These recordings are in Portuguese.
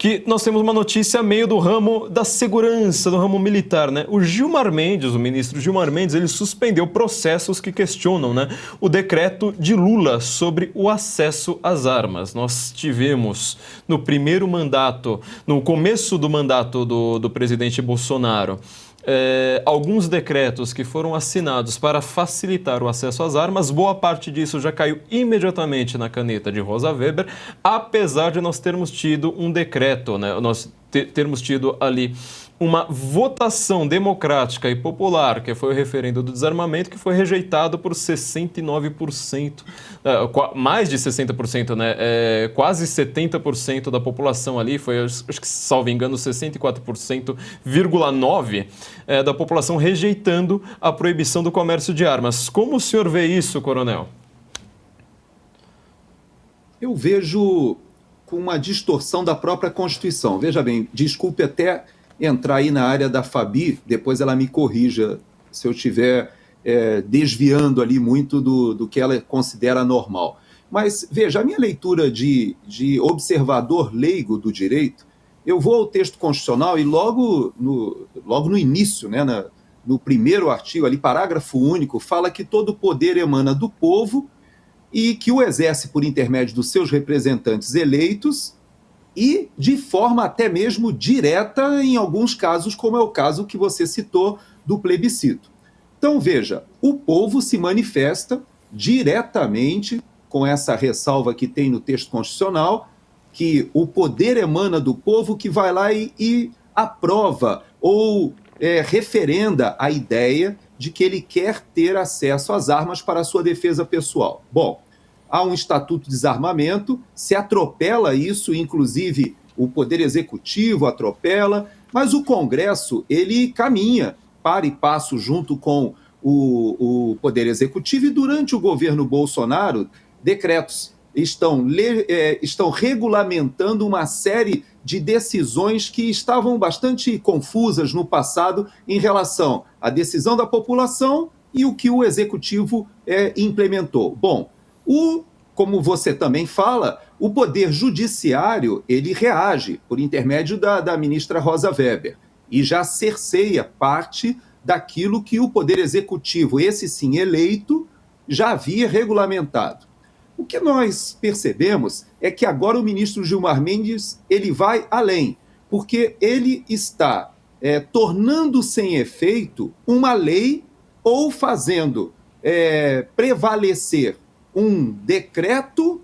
que nós temos uma notícia meio do ramo da segurança, do ramo militar, né? O Gilmar Mendes, o ministro Gilmar Mendes, ele suspendeu processos que questionam, né, o decreto de Lula sobre o acesso às armas. Nós tivemos no primeiro mandato, no começo do mandato do presidente Bolsonaro, alguns decretos que foram assinados para facilitar o acesso às armas. Boa parte disso já caiu imediatamente na caneta de Rosa Weber, apesar de nós termos tido um decreto, né? Nós termos tido ali uma votação democrática e popular, que foi o referendo do desarmamento, que foi rejeitado por 69%, mais de 60%, né? Quase 70% da população ali, foi, acho que, salvo engano, 64,9% da população rejeitando a proibição do comércio de armas. Como o senhor vê isso, coronel? Eu vejo com uma distorção da própria Constituição. Veja bem, desculpe até entrar aí na área da Fabi, depois ela me corrija se eu estiver desviando ali muito do que ela considera normal. Mas, veja, a minha leitura de observador leigo do direito, eu vou ao texto constitucional e logo no início, né, no primeiro artigo, ali, parágrafo único, fala que todo poder emana do povo e que o exerce por intermédio dos seus representantes eleitos e de forma até mesmo direta em alguns casos, como é o caso que você citou do plebiscito. Então, veja, o povo se manifesta diretamente, com essa ressalva que tem no texto constitucional, que o poder emana do povo, que vai lá e aprova ou referenda a ideia de que ele quer ter acesso às armas para a sua defesa pessoal. Bom, há um estatuto de desarmamento, se atropela isso, inclusive o Poder Executivo atropela, mas o Congresso, ele caminha para e passo junto com o Poder Executivo, e durante o governo Bolsonaro, decretos estão regulamentando uma série de decisões que estavam bastante confusas no passado em relação à decisão da população e o que o Executivo implementou. Bom, como você também fala, o Poder Judiciário, ele reage por intermédio da ministra Rosa Weber e já cerceia parte daquilo que o Poder Executivo, esse sim eleito, já havia regulamentado. O que nós percebemos é que agora o ministro Gilmar Mendes ele vai além, porque ele está tornando sem efeito uma lei ou fazendo prevalecer um decreto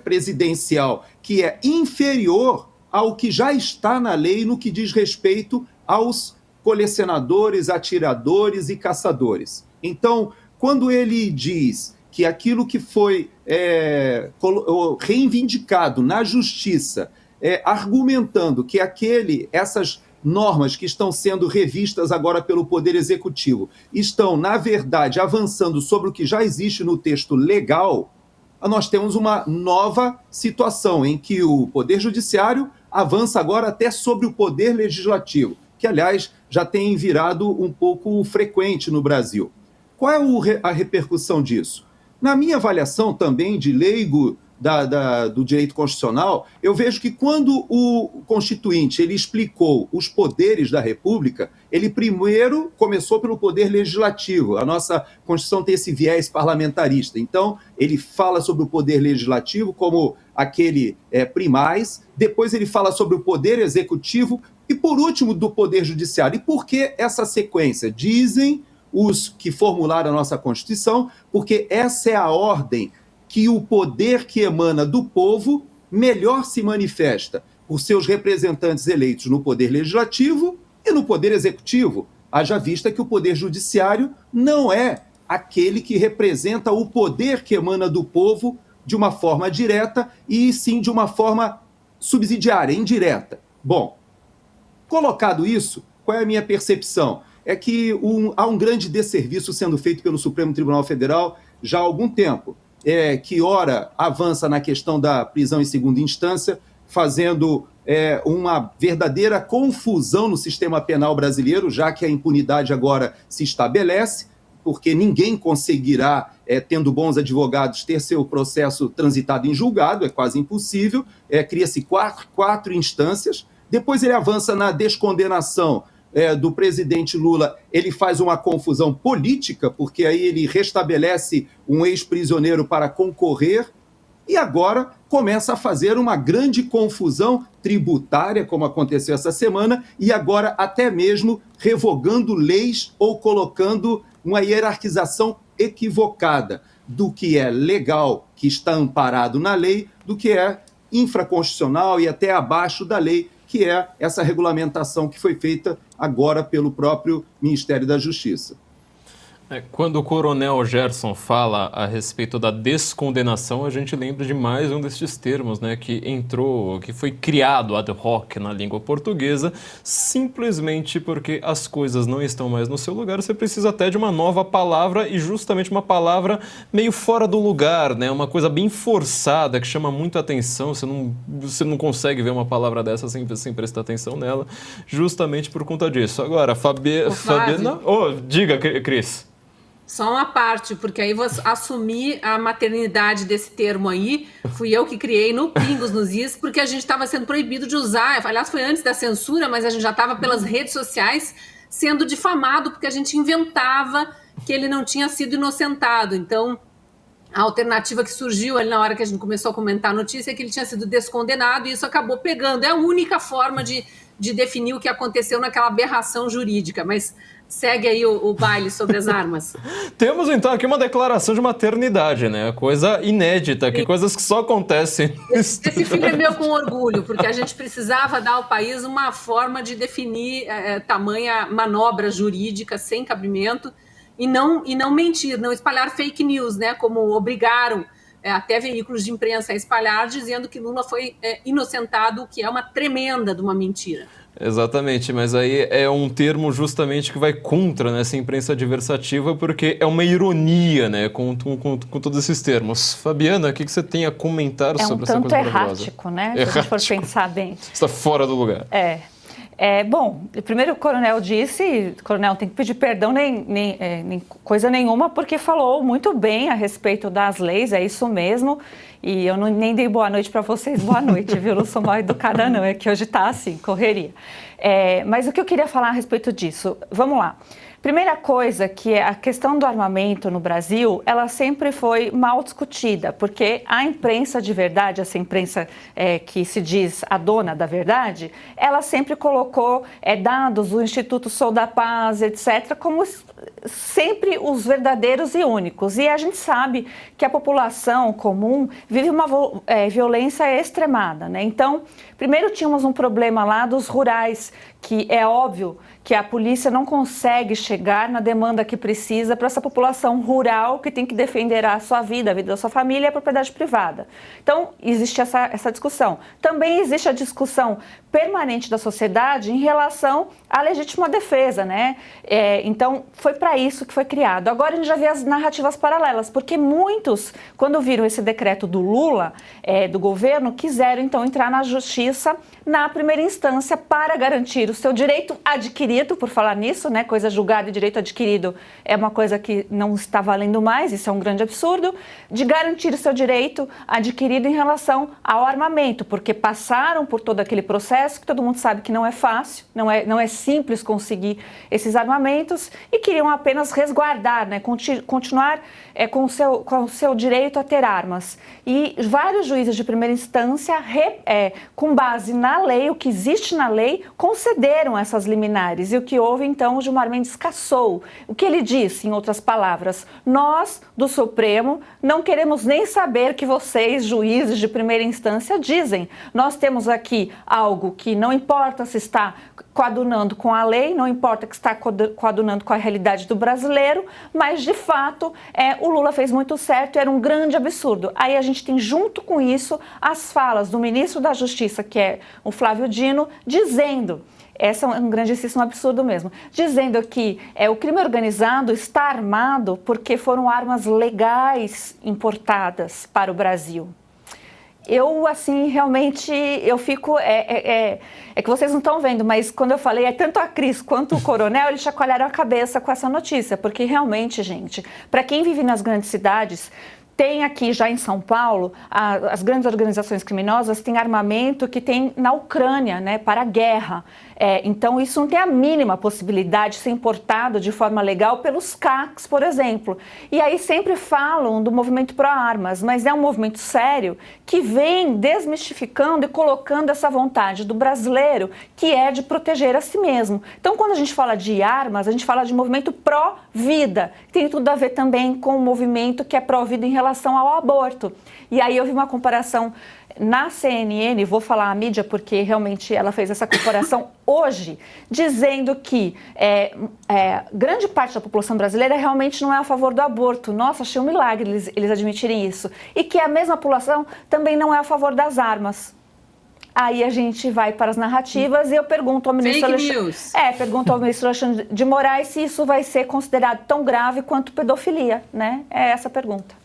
presidencial que é inferior ao que já está na lei no que diz respeito aos colecionadores, atiradores e caçadores. Então, quando ele diz que aquilo que foi reivindicado na justiça, argumentando que essas normas que estão sendo revistas agora pelo Poder Executivo estão, na verdade, avançando sobre o que já existe no texto legal, nós temos uma nova situação em que o Poder Judiciário avança agora até sobre o Poder Legislativo, que, aliás, já tem virado um pouco frequente no Brasil. Qual é a repercussão disso? Na minha avaliação também de leigo do direito constitucional, eu vejo que quando o Constituinte ele explicou os poderes da República, ele primeiro começou pelo Poder Legislativo. A nossa Constituição tem esse viés parlamentarista. Então, ele fala sobre o Poder Legislativo como aquele primaz, depois ele fala sobre o Poder Executivo e, por último, do Poder Judiciário. E por que essa sequência? Dizem os que formularam a nossa Constituição, porque essa é a ordem que o poder que emana do povo melhor se manifesta por seus representantes eleitos no Poder Legislativo e no Poder Executivo, haja vista que o Poder Judiciário não é aquele que representa o poder que emana do povo de uma forma direta e sim de uma forma subsidiária, indireta. Bom, colocado isso, qual é a minha percepção? É que há um grande desserviço sendo feito pelo Supremo Tribunal Federal já há algum tempo, que ora avança na questão da prisão em segunda instância, fazendo uma verdadeira confusão no sistema penal brasileiro, já que a impunidade agora se estabelece, porque ninguém conseguirá, tendo bons advogados, ter seu processo transitado em julgado, é quase impossível, cria-se quatro instâncias, depois ele avança na descondenação do presidente Lula, ele faz uma confusão política, porque aí ele restabelece um ex-prisioneiro para concorrer, e agora começa a fazer uma grande confusão tributária, como aconteceu essa semana, e agora até mesmo revogando leis ou colocando uma hierarquização equivocada do que é legal, que está amparado na lei, do que é infraconstitucional e até abaixo da lei, que é essa regulamentação que foi feita agora pelo próprio Ministério da Justiça. Quando o coronel Gerson fala a respeito da descondenação, a gente lembra de mais um destes termos, né, que foi criado ad hoc na língua portuguesa, simplesmente porque as coisas não estão mais no seu lugar, você precisa até de uma nova palavra e justamente uma palavra meio fora do lugar, né, uma coisa bem forçada, que chama muito atenção, você não consegue ver uma palavra dessa sem prestar atenção nela, justamente por conta disso. Agora, Fabiana... diga, Cris. Só uma parte, porque aí vou assumir a maternidade desse termo aí, fui eu que criei no Pingos nos Is, porque a gente estava sendo proibido de usar, aliás foi antes da censura, mas a gente já estava pelas redes sociais sendo difamado, porque a gente inventava que ele não tinha sido inocentado. Então, a alternativa que surgiu ali na hora que a gente começou a comentar a notícia é que ele tinha sido descondenado, e isso acabou pegando. É a única forma de definir o que aconteceu naquela aberração jurídica, mas segue aí o baile sobre as armas. Temos então aqui uma declaração de maternidade, né? Coisa inédita, que coisas que só acontecem. Esse filho é meu com orgulho, porque a gente precisava dar ao país uma forma de definir tamanha manobra jurídica sem cabimento e não mentir, não espalhar fake news, né? Como obrigaram até veículos de imprensa a espalhar, dizendo que Lula foi inocentado, o que é uma tremenda de uma mentira. Exatamente, mas aí é um termo justamente que vai contra, né, essa imprensa adversativa, porque é uma ironia, né, com todos esses termos. Fabiana, o que você tem a comentar sobre essa coisa maravilhosa? É um tanto errático, né, se a gente for pensar bem. Está fora do lugar. Bom, primeiro o coronel disse, o coronel tem que pedir perdão nem coisa nenhuma, porque falou muito bem a respeito das leis, é isso mesmo, e eu nem dei boa noite para vocês, boa noite, viu? Não sou mal educada não, é que hoje está assim, correria. Mas o que eu queria falar a respeito disso, vamos lá. Primeira coisa, que a questão do armamento no Brasil, ela sempre foi mal discutida, porque a imprensa de verdade, essa imprensa que se diz a dona da verdade, ela sempre colocou dados do Instituto Sou da Paz, etc., como sempre os verdadeiros e únicos. E a gente sabe que a população comum vive uma violência extremada, né? Então, primeiro tínhamos um problema lá dos rurais, que é óbvio que a polícia não consegue chegar na demanda que precisa para essa população rural que tem que defender a sua vida, a vida da sua família e a propriedade privada. Então, existe essa discussão. Também existe a discussão permanente da sociedade em relação à legítima defesa, né? Então, foi para isso que foi criado. Agora a gente já vê as narrativas paralelas, porque muitos, quando viram esse decreto do Lula, do governo, quiseram então entrar na justiça na primeira instância para garantir o seu direito adquirido, por falar nisso, né? Coisa julgada e direito adquirido é uma coisa que não está valendo mais, isso é um grande absurdo, de garantir o seu direito adquirido em relação ao armamento, porque passaram por todo aquele processo que todo mundo sabe que não é fácil, não é simples conseguir esses armamentos e queriam apenas resguardar, né? Continuar com o seu direito a ter armas. E vários juízes de primeira instância, com base na lei, o que existe na lei, concederam essas liminares. E o que houve, então, o Gilmar Mendes cassou. O que ele disse, em outras palavras, nós, do Supremo, não queremos nem saber que vocês, juízes de primeira instância, dizem. Nós temos aqui algo que não importa se está coadunando com a lei, não importa que está coadunando com a realidade do brasileiro, mas, de fato, o Lula fez muito certo e era um grande absurdo. Aí a gente tem, junto com isso, as falas do ministro da Justiça, que é o Flávio Dino, dizendo... Essa é um grandíssimo absurdo mesmo. Dizendo que o crime organizado está armado porque foram armas legais importadas para o Brasil. eu, assim, realmente, eu fico... É que vocês não estão vendo, mas quando eu falei, tanto a Cris quanto o coronel, eles chacoalharam a cabeça com essa notícia, porque realmente, gente, para quem vive nas grandes cidades... Tem aqui já em São Paulo, as grandes organizações criminosas têm armamento que tem na Ucrânia, né, para a guerra. Então isso não tem a mínima possibilidade de ser importado de forma legal pelos CACs, por exemplo. E aí sempre falam do movimento pró-armas, mas é um movimento sério que vem desmistificando e colocando essa vontade do brasileiro, que é de proteger a si mesmo. Então quando a gente fala de armas, a gente fala de movimento pró-vida, que tem tudo a ver também com o movimento que é pró-vida em relação ao aborto. E aí eu vi uma comparação na CNN, vou falar a mídia porque realmente ela fez essa comparação hoje, dizendo que grande parte da população brasileira realmente não é a favor do aborto. Nossa, achei um milagre eles admitirem isso. E que a mesma população também não é a favor das armas. Aí a gente vai para as narrativas e eu pergunto ao ministro pergunto ao ministro Alexandre de Moraes se isso vai ser considerado tão grave quanto pedofilia, né? É essa a pergunta.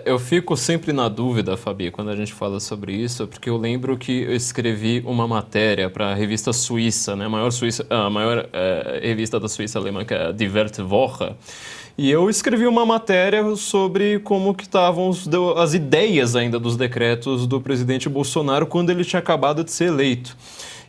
Eu fico sempre na dúvida, Fabi, quando a gente fala sobre isso, porque eu lembro que eu escrevi uma matéria para a revista suíça, né, a maior revista da Suíça alemã, que é a Die Weltwoche, e eu escrevi uma matéria sobre como que estavam as ideias ainda dos decretos do presidente Bolsonaro quando ele tinha acabado de ser eleito.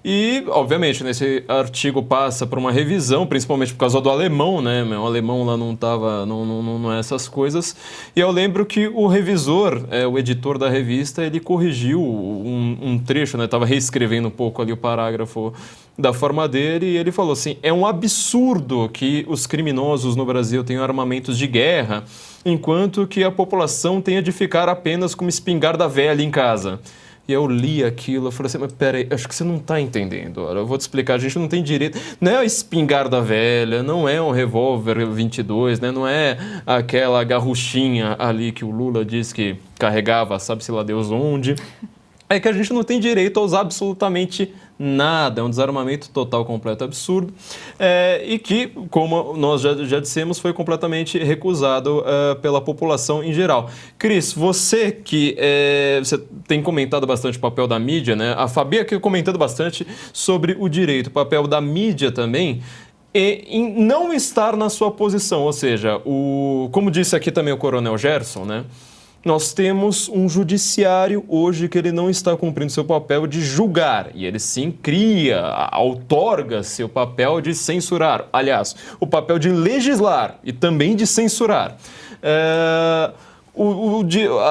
E, obviamente, nesse artigo passa por uma revisão, principalmente por causa do alemão, né? O alemão lá não é essas coisas. E eu lembro que o revisor, o editor da revista, ele corrigiu um trecho, né? Estava reescrevendo um pouco ali o parágrafo da forma dele e ele falou assim: é um absurdo que os criminosos no Brasil tenham armamentos de guerra, enquanto que a população tenha de ficar apenas com uma espingarda velha em casa. E eu li aquilo, eu falei assim, mas peraí, acho que você não está entendendo. Eu vou te explicar, a gente não tem direito... Não é a espingarda velha, não é um revólver 22, né? Não é aquela garruchinha ali que o Lula disse que carregava, sabe-se lá Deus onde. É que a gente não tem direito a usar absolutamente nada, é um desarmamento total, completo, absurdo, e que, como nós já dissemos, foi completamente recusado pela população em geral. Cris, você que você tem comentado bastante o papel da mídia, né? A Fabi aqui comentando bastante sobre o direito, o papel da mídia também, e em não estar na sua posição, ou seja, como disse aqui também o Coronel Gerson, né? Nós temos um judiciário hoje que ele não está cumprindo seu papel de julgar, e ele sim outorga seu papel de censurar. Aliás, o papel de legislar e também de censurar.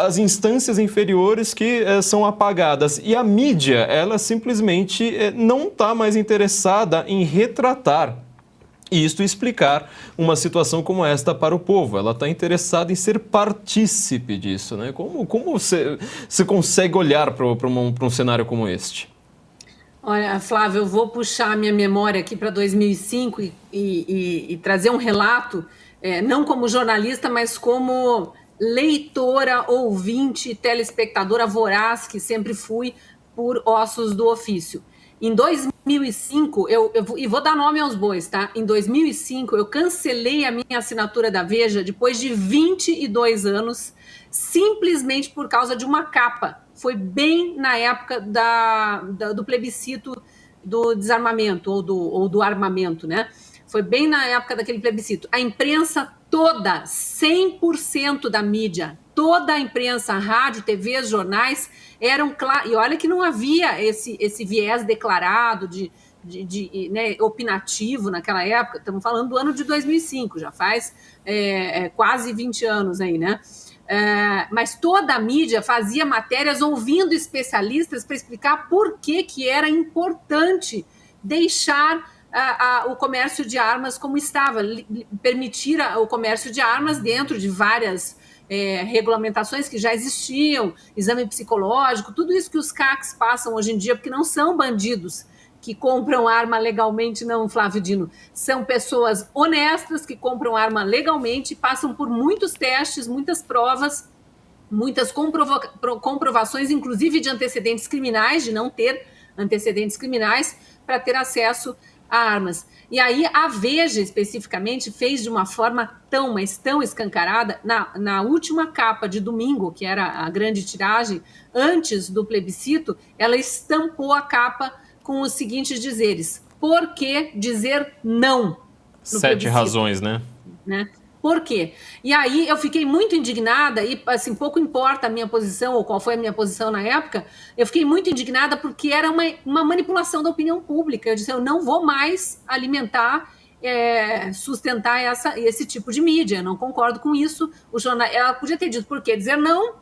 As instâncias inferiores que são apagadas. E a mídia, ela simplesmente não está mais interessada em retratar e isto explicar uma situação como esta para o povo. Ela está interessada em ser partícipe disso, né? Como você consegue olhar para um cenário como este? Olha, Flávio, eu vou puxar a minha memória aqui para 2005 e trazer um relato, não como jornalista, mas como leitora, ouvinte, telespectadora voraz, que sempre fui por ossos do ofício. Em 2005, e vou dar nome aos bois, tá? Em 2005, eu cancelei a minha assinatura da Veja depois de 22 anos, simplesmente por causa de uma capa. Foi bem na época do plebiscito do desarmamento ou do armamento, né? Foi bem na época daquele plebiscito. A imprensa toda, 100% da mídia, toda a imprensa, rádio, TV, jornais, eram claros. E olha que não havia esse viés declarado né, opinativo naquela época. Estamos falando do ano de 2005, já faz quase 20 anos aí, né? Mas toda a mídia fazia matérias ouvindo especialistas para explicar por que era importante deixar o comércio de armas como estava, permitir o comércio de armas dentro de várias regulamentações que já existiam, exame psicológico, tudo isso que os CACs passam hoje em dia, porque não são bandidos que compram arma legalmente, não, Flávio Dino. São pessoas honestas que compram arma legalmente, passam por muitos testes, muitas provas, muitas comprovações, inclusive de antecedentes criminais, de não ter antecedentes criminais, para ter acesso armas. E aí a Veja, especificamente, fez de uma forma mas tão escancarada, na última capa de domingo, que era a grande tiragem, antes do plebiscito, ela estampou a capa com os seguintes dizeres: por que dizer não? 7 razões, né? Por quê? E aí eu fiquei muito indignada, e assim, pouco importa a minha posição, ou qual foi a minha posição na época, eu fiquei muito indignada porque era uma manipulação da opinião pública. Eu disse, eu não vou mais alimentar, sustentar esse tipo de mídia, eu não concordo com isso. O jornal, ela podia ter dito por que dizer não,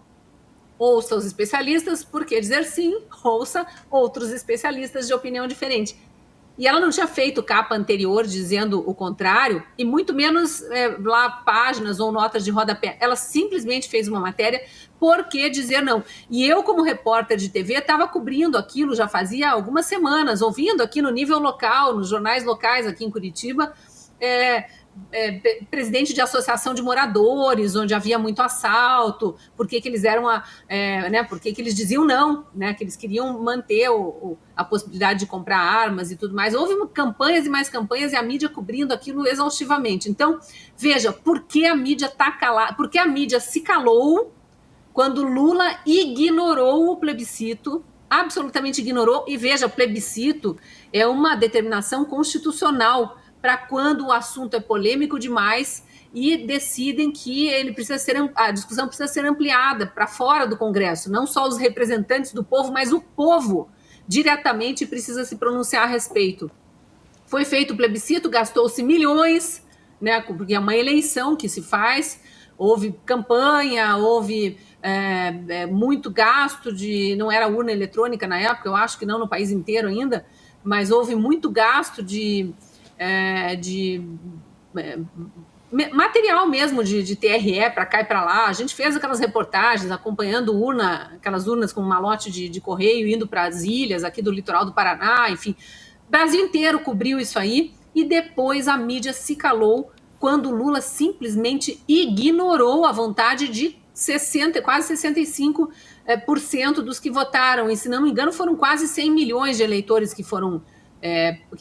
ouça os especialistas, por que dizer sim, ouça outros especialistas de opinião diferente. E ela não tinha feito capa anterior dizendo o contrário, e muito menos lá páginas ou notas de rodapé. Ela simplesmente fez uma matéria, por que dizer não? E eu, como repórter de TV, estava cobrindo aquilo já fazia algumas semanas, ouvindo aqui no nível local, nos jornais locais aqui em Curitiba, presidente de associação de moradores, onde havia muito assalto, porque eles eram porque eles diziam não, né, que eles queriam manter a possibilidade de comprar armas e tudo mais. Houve campanhas e mais campanhas e a mídia cobrindo aquilo exaustivamente. Então, veja, por que a mídia está calada? Por que a mídia se calou quando Lula ignorou o plebiscito, absolutamente ignorou? E veja, plebiscito é uma determinação constitucional para quando o assunto é polêmico demais e decidem que a discussão precisa ser ampliada para fora do Congresso, não só os representantes do povo, mas o povo diretamente precisa se pronunciar a respeito. Foi feito o plebiscito, gastou-se milhões, né, porque é uma eleição que se faz, houve campanha, houve muito gasto não era urna eletrônica na época, eu acho que não no país inteiro ainda, mas houve muito gasto de material mesmo de TRE para cá e para lá. A gente fez aquelas reportagens acompanhando aquelas urnas com um malote de correio indo para as ilhas aqui do litoral do Paraná, enfim. O Brasil inteiro cobriu isso aí e depois a mídia se calou quando Lula simplesmente ignorou a vontade de quase 65% dos que votaram. E, se não me engano, foram quase 100 milhões de eleitores que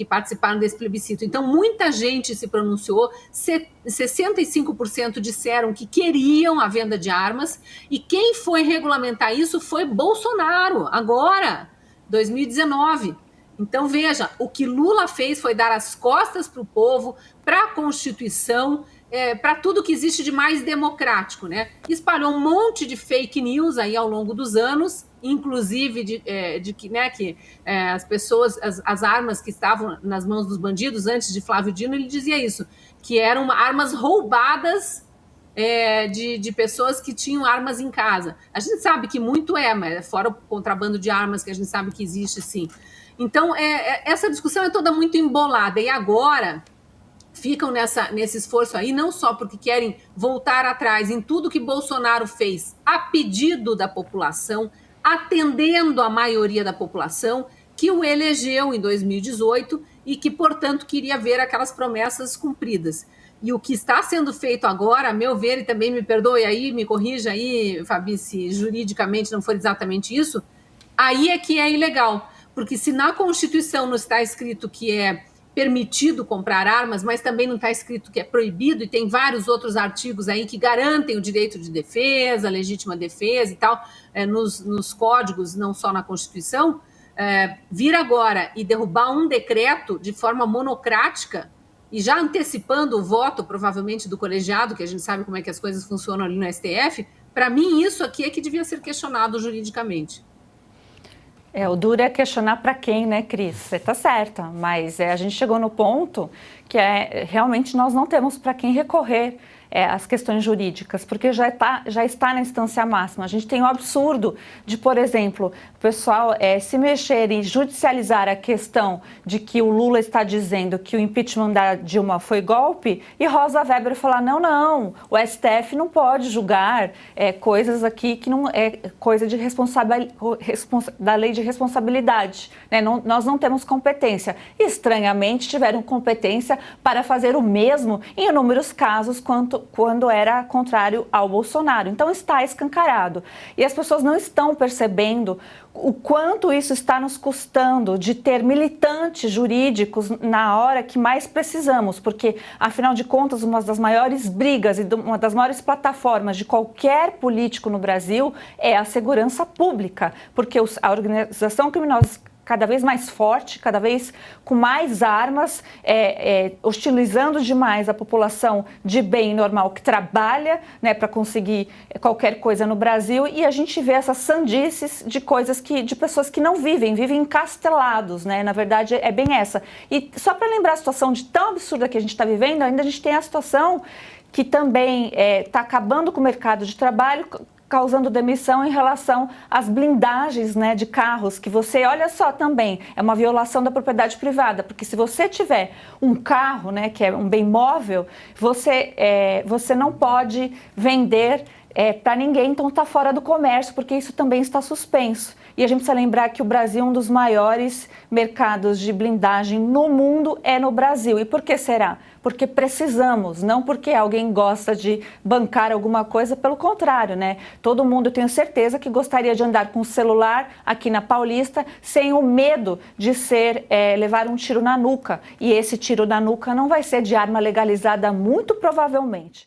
participaram desse plebiscito. Então, muita gente se pronunciou, 65% disseram que queriam a venda de armas, e quem foi regulamentar isso foi Bolsonaro, agora, 2019. Então, veja, o que Lula fez foi dar as costas para o povo, para a Constituição, para tudo que existe de mais democrático, né? Espalhou um monte de fake news aí ao longo dos anos, inclusive que as pessoas, as armas que estavam nas mãos dos bandidos antes de Flávio Dino, ele dizia isso, que eram armas roubadas de pessoas que tinham armas em casa. A gente sabe que muito mas fora o contrabando de armas que a gente sabe que existe, sim. Então, essa discussão é toda muito embolada, e agora ficam nesse esforço aí, não só porque querem voltar atrás em tudo que Bolsonaro fez a pedido da população, atendendo a maioria da população que o elegeu em 2018 e que, portanto, queria ver aquelas promessas cumpridas. E o que está sendo feito agora, a meu ver, e também me perdoe aí, me corrija aí, Fabi, se juridicamente não for exatamente isso, aí é que é ilegal. Porque se na Constituição não está escrito que é permitido comprar armas, mas também não está escrito que é proibido, e tem vários outros artigos aí que garantem o direito de defesa, legítima defesa e tal, nos códigos, não só na Constituição, vir agora e derrubar um decreto de forma monocrática, e já antecipando o voto, provavelmente, do colegiado, que a gente sabe como é que as coisas funcionam ali no STF, para mim isso aqui é que devia ser questionado juridicamente. O duro é questionar para quem, né, Cris? Você está certa, mas a gente chegou no ponto que realmente nós não temos para quem recorrer às questões jurídicas, porque já está na instância máxima. A gente tem o absurdo de, por exemplo, o pessoal se mexer e judicializar a questão de que o Lula está dizendo que o impeachment da Dilma foi golpe, e Rosa Weber falar, não, o STF não pode julgar coisas aqui que não é coisa de da lei de responsabilidade, né? Nós não temos competência. E, estranhamente, tiveram competência para fazer o mesmo em inúmeros casos quanto quando era contrário ao Bolsonaro. Então está escancarado. E as pessoas não estão percebendo o quanto isso está nos custando de ter militantes jurídicos na hora que mais precisamos, porque, afinal de contas, uma das maiores brigas e uma das maiores plataformas de qualquer político no Brasil é a segurança pública, porque a organização criminosa cada vez mais forte, cada vez com mais armas, hostilizando demais a população de bem normal que trabalha, né, para conseguir qualquer coisa no Brasil, e a gente vê essas sandices de coisas de pessoas que não vivem encastelados, né? Na verdade é bem essa. E só para lembrar a situação de tão absurda que a gente está vivendo, ainda a gente tem a situação que também está acabando com o mercado de trabalho, causando demissão em relação às blindagens, né, de carros, que você, olha só também, é uma violação da propriedade privada, porque se você tiver um carro, né, que é um bem móvel, você não pode vender para ninguém, então está fora do comércio, porque isso também está suspenso. E a gente precisa lembrar que o Brasil é um dos maiores mercados de blindagem no mundo, é no Brasil. E por que será? Porque precisamos, não porque alguém gosta de bancar alguma coisa, pelo contrário, né? Todo mundo, eu tenho certeza, que gostaria de andar com o celular aqui na Paulista sem o medo de levar um tiro na nuca. E esse tiro na nuca não vai ser de arma legalizada, muito provavelmente.